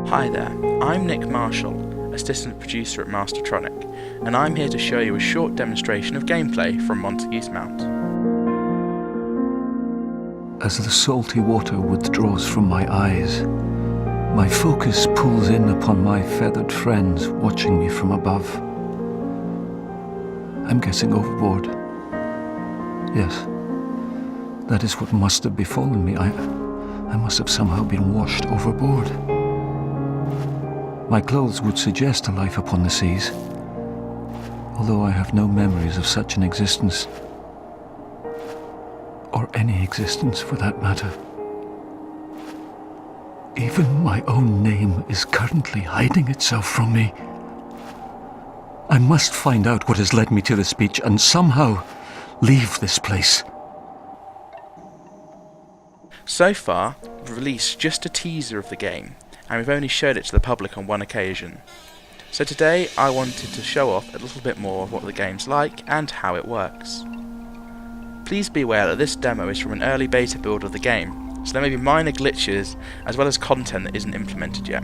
Hi there, I'm Nick Marshall, assistant producer at Mastertronic, and I'm here to show you a short demonstration of gameplay from Montague's Mount. As the salty water withdraws from my eyes, my focus pulls in upon my feathered friends watching me from above. I'm guessing overboard. Yes, that is what must have befallen me. I must have somehow been washed overboard. My clothes would suggest a life upon the seas, although I have no memories of such an existence, or any existence for that matter. Even my own name is currently hiding itself from me. I must find out what has led me to this beach and somehow leave this place. So far, we've released just a teaser of the game, and we've only showed it to the public on one occasion. So today I wanted to show off a little bit more of what the game's like and how it works. Please be aware that this demo is from an early beta build of the game, so there may be minor glitches as well as content that isn't implemented yet.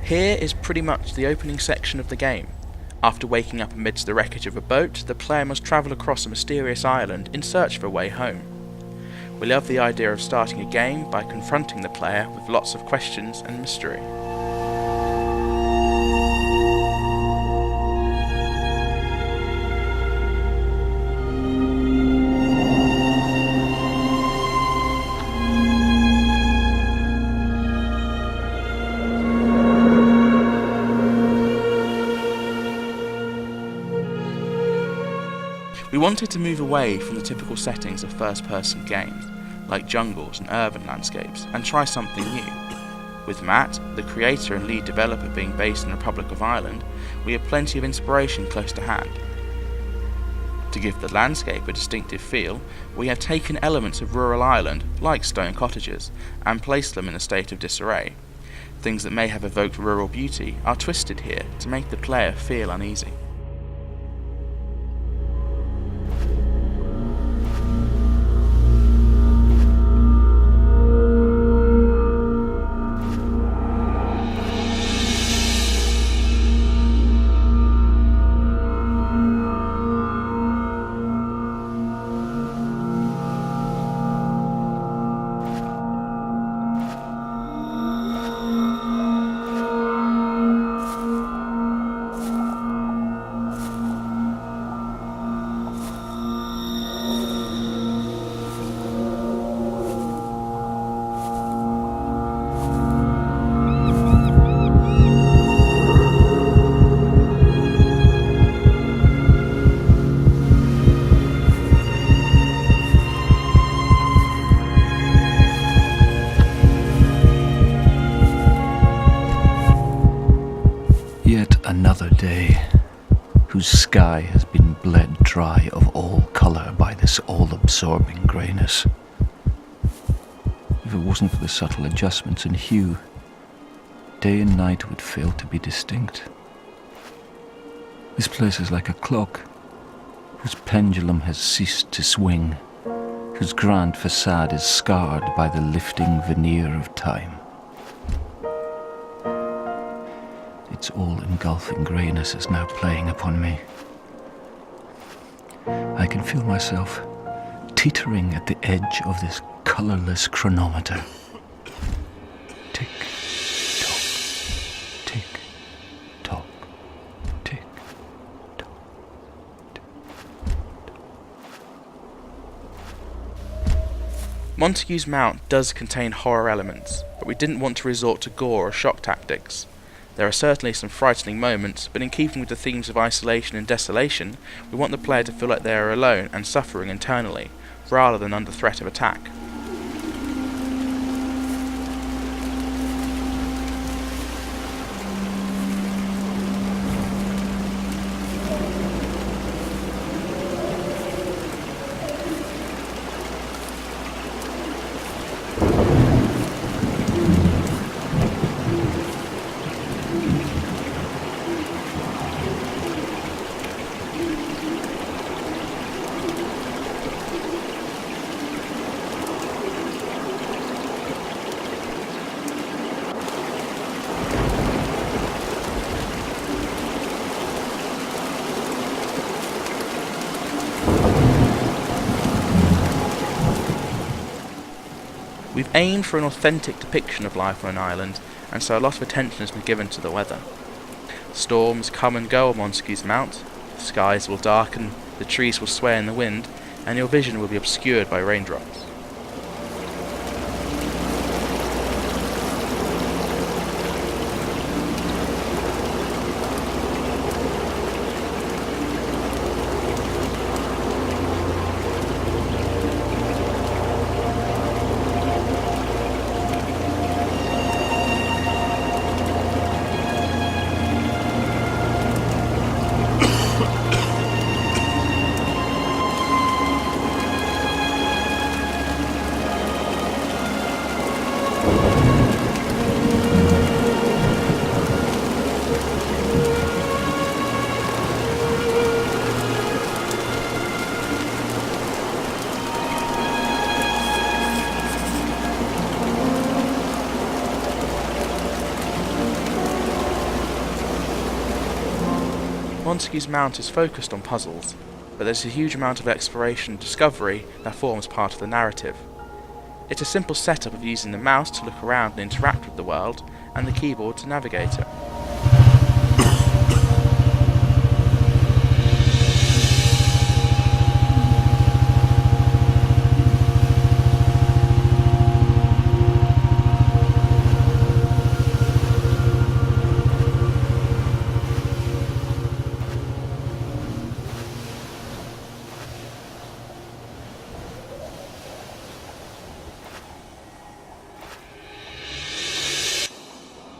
Here is pretty much the opening section of the game. After waking up amidst the wreckage of a boat, the player must travel across a mysterious island in search of a way home. We love the idea of starting a game by confronting the player with lots of questions and mystery. We wanted to move away from the typical settings of first-person games, like jungles and urban landscapes, and try something new. With Matt, the creator and lead developer, being based in the Republic of Ireland, we have plenty of inspiration close to hand. To give the landscape a distinctive feel, we have taken elements of rural Ireland, like stone cottages, and placed them in a state of disarray. Things that may have evoked rural beauty are twisted here to make the player feel uneasy. Another day, whose sky has been bled dry of all colour by this all-absorbing greyness. If it wasn't for the subtle adjustments in hue, day and night would fail to be distinct. This place is like a clock, whose pendulum has ceased to swing, whose grand facade is scarred by the lifting veneer of time. Its all-engulfing greyness is now playing upon me. I can feel myself teetering at the edge of this colourless chronometer. Tick, tock, tick, tock, tick, tock, tick, tock. Montague's Mount does contain horror elements, but we didn't want to resort to gore or shock tactics. There are certainly some frightening moments, but in keeping with the themes of isolation and desolation, we want the player to feel like they are alone and suffering internally, rather than under threat of attack. aimed for an authentic depiction of life on an island, and so a lot of attention has been given to the weather. Storms come and go on Montague's Mount, the skies will darken, the trees will sway in the wind, and your vision will be obscured by raindrops. Montague's Mount is focused on puzzles, but there's a huge amount of exploration and discovery that forms part of the narrative. It's a simple setup of using the mouse to look around and interact with the world, and the keyboard to navigate it.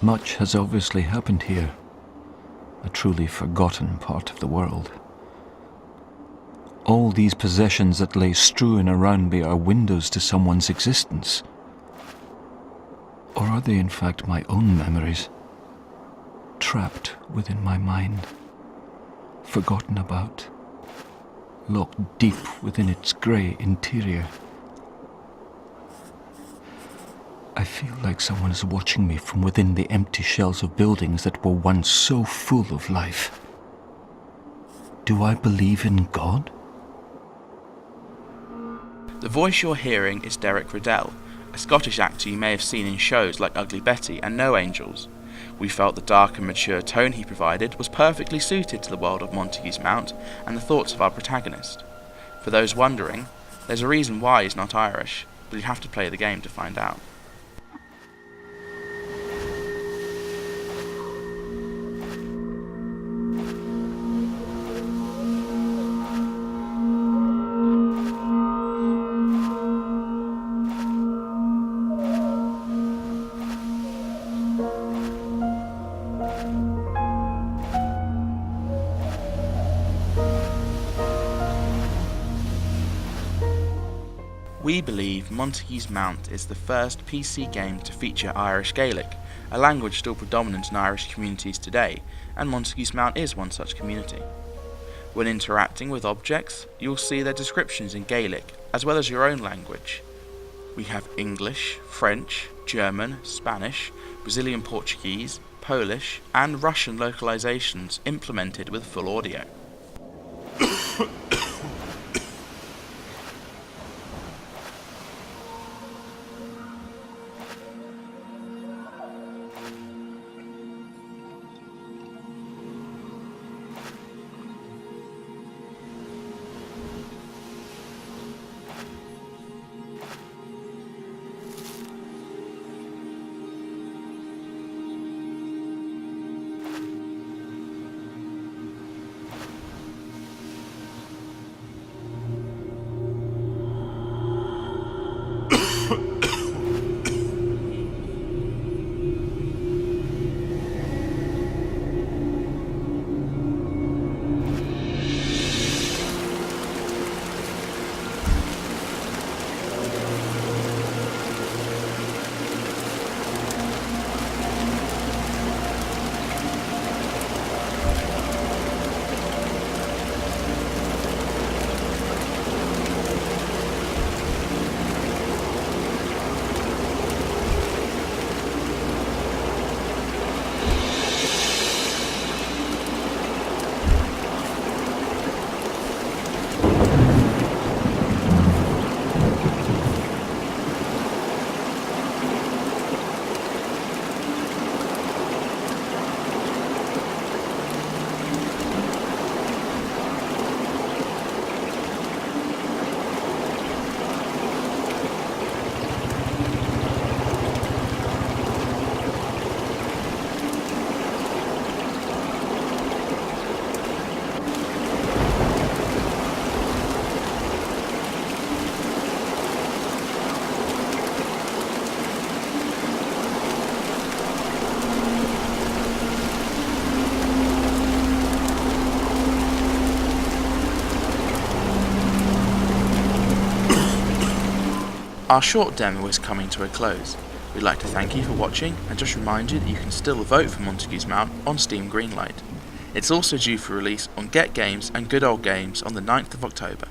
Much has obviously happened here, a truly forgotten part of the world. All these possessions that lay strewn around me are windows to someone's existence. Or are they in fact my own memories, trapped within my mind, forgotten about, locked deep within its grey interior? I feel like someone is watching me from within the empty shells of buildings that were once so full of life. Do I believe in God? The voice you're hearing is Derek Riddell, a Scottish actor you may have seen in shows like Ugly Betty and No Angels. We felt the dark and mature tone he provided was perfectly suited to the world of Montague's Mount and the thoughts of our protagonist. For those wondering, there's a reason why he's not Irish, but you have to play the game to find out. We believe Montague's Mount is the first PC game to feature Irish Gaelic, a language still predominant in Irish communities today, and Montague's Mount is one such community. When interacting with objects, you'll see their descriptions in Gaelic, as well as your own language. We have English, French, German, Spanish, Brazilian Portuguese, Polish, and Russian localizations implemented with full audio. Our short demo is coming to a close. We'd like to thank you for watching and just remind you that you can still vote for Montague's Mount on Steam Greenlight. It's also due for release on Get Games and Good Old Games on the 9th of October.